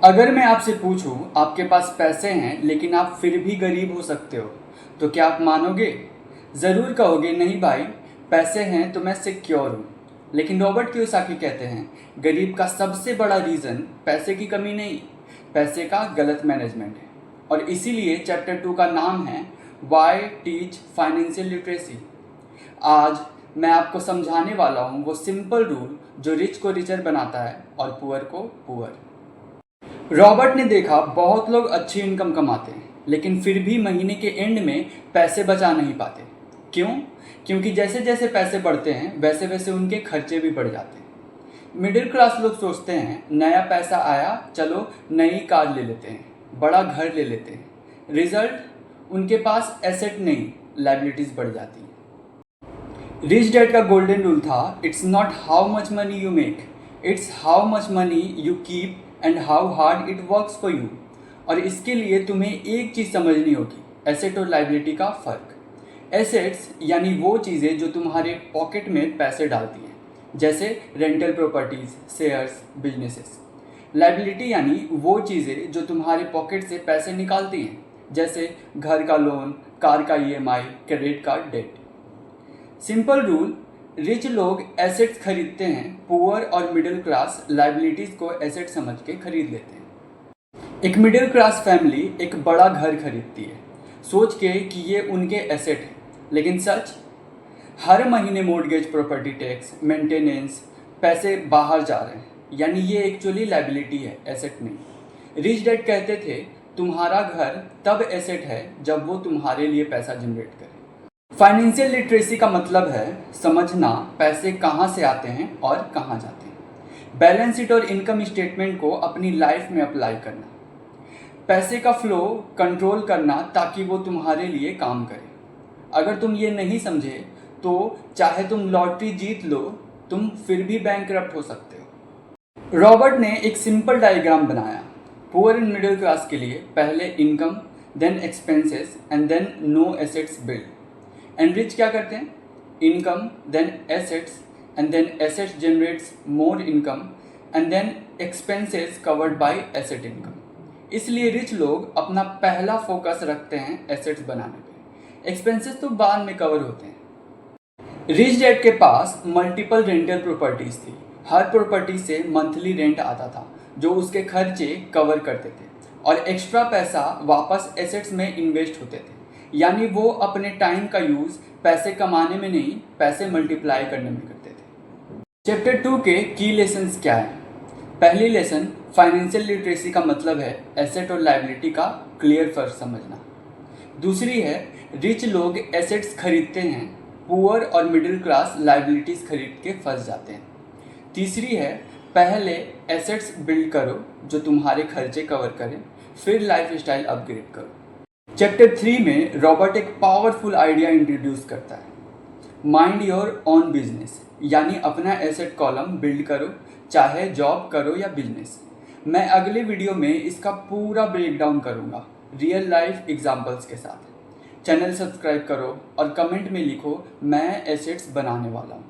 अगर मैं आपसे पूछूं आपके पास पैसे हैं लेकिन आप फिर भी गरीब हो सकते हो, तो क्या आप मानोगे? ज़रूर कहोगे नहीं भाई, पैसे हैं तो मैं सिक्योर हूँ। लेकिन रॉबर्ट कियोसाकी कहते हैं गरीब का सबसे बड़ा रीज़न पैसे की कमी नहीं, पैसे का गलत मैनेजमेंट है। और इसीलिए चैप्टर 2 का नाम है वाई टीच फाइनेंशियल लिटरेसी। आज मैं आपको समझाने वाला हूँ वो सिंपल रूल जो रिच को रिचर बनाता है और पुअर को पुअर। रॉबर्ट ने देखा बहुत लोग अच्छी इनकम कमाते हैं लेकिन फिर भी महीने के एंड में पैसे बचा नहीं पाते। क्यों? क्योंकि जैसे जैसे पैसे बढ़ते हैं वैसे वैसे उनके खर्चे भी बढ़ जाते हैं। मिडिल क्लास लोग सोचते हैं नया पैसा आया, चलो नई कार ले लेते हैं, बड़ा घर ले लेते हैं। रिजल्ट, उनके पास एसेट नहीं, लाइबिलिटीज बढ़ जाती हैं। रिच डैड का गोल्डन रूल था, it's not how much money you make, it's how much money you keep and how hard it works for you. और इसके लिए तुम्हें एक चीज़ समझनी होगी, एसेट और लाइबिलिटी का फ़र्क। एसेट्स यानी वो चीज़ें जो तुम्हारे पॉकेट में पैसे डालती हैं, जैसे rental properties, shares, businesses. Liability यानी वो चीज़ें जो तुम्हारे पॉकेट से पैसे निकालती हैं, जैसे घर का लोन, कार का EMI, credit card debt. Simple rule, rich लोग एसेट्स खरीदते हैं, पुअर और मिडिल क्लास लाइबिलिटीज़ को एसेट समझ के खरीद लेते हैं। एक मिडिल क्लास फैमिली एक बड़ा घर खरीदती है सोच के कि ये उनके एसेट है, लेकिन सच, हर महीने मॉर्गेज, प्रॉपर्टी टैक्स, मेंटेनेंस, पैसे बाहर जा रहे हैं, यानी ये एक्चुअली लाइबिलिटी है, एसेट नहीं। रिच डैड कहते थे तुम्हारा घर तब एसेट है जब वो तुम्हारे लिए पैसा जनरेट करे। फाइनेंशियल लिटरेसी का मतलब है समझना पैसे कहाँ से आते हैं और कहाँ जाते हैं। बैलेंस शीट और इनकम स्टेटमेंट को अपनी लाइफ में अप्लाई करना, पैसे का फ्लो कंट्रोल करना ताकि वो तुम्हारे लिए काम करे। अगर तुम ये नहीं समझे तो चाहे तुम लॉटरी जीत लो, तुम फिर भी बैंकरप्ट हो सकते हो। रॉबर्ट ने एक सिंपल डायग्राम बनाया, पुअर एंड मिडिल क्लास के लिए पहले income, then expenses and then no assets build. And rich क्या करते हैं? Income, then assets and then assets generates more income and then expenses covered by asset income. इसलिए rich लोग अपना पहला फोकस रखते हैं एसेट्स बनाने पे, एक्सपेंसेस तो बाद में कवर होते हैं। रिच डैड के पास मल्टीपल रेंटल प्रॉपर्टीज थी, हर प्रॉपर्टी से मंथली रेंट आता था जो उसके खर्चे कवर करते थे और एक्स्ट्रा पैसा वापस एसेट्स में इन्वेस्ट होते थे। यानी वो अपने टाइम का यूज़ पैसे कमाने में नहीं, पैसे मल्टीप्लाई करने में करते थे। चैप्टर 2 के की लेसन्स क्या हैं? पहली लेसन, फाइनेंशियल लिटरेसी का मतलब है एसेट और लाइबिलिटी का क्लियर फर्क समझना। दूसरी है रिच लोग एसेट्स खरीदते हैं, पुअर और मिडिल क्लास लाइबिलिटीज़ खरीद के फंस जाते हैं। तीसरी है पहले एसेट्स बिल्ड करो जो तुम्हारे खर्चे कवर करें, फिर लाइफ स्टाइल अपग्रेड करो। चैप्टर 3 में रॉबर्ट एक पावरफुल आइडिया इंट्रोड्यूस करता है, माइंड योर ओन बिजनेस, यानी अपना एसेट कॉलम बिल्ड करो, चाहे जॉब करो या बिजनेस। मैं अगले वीडियो में इसका पूरा ब्रेकडाउन करूँगा रियल लाइफ एग्जांपल्स के साथ। चैनल सब्सक्राइब करो और कमेंट में लिखो मैं एसेट्स बनाने वाला हूँ।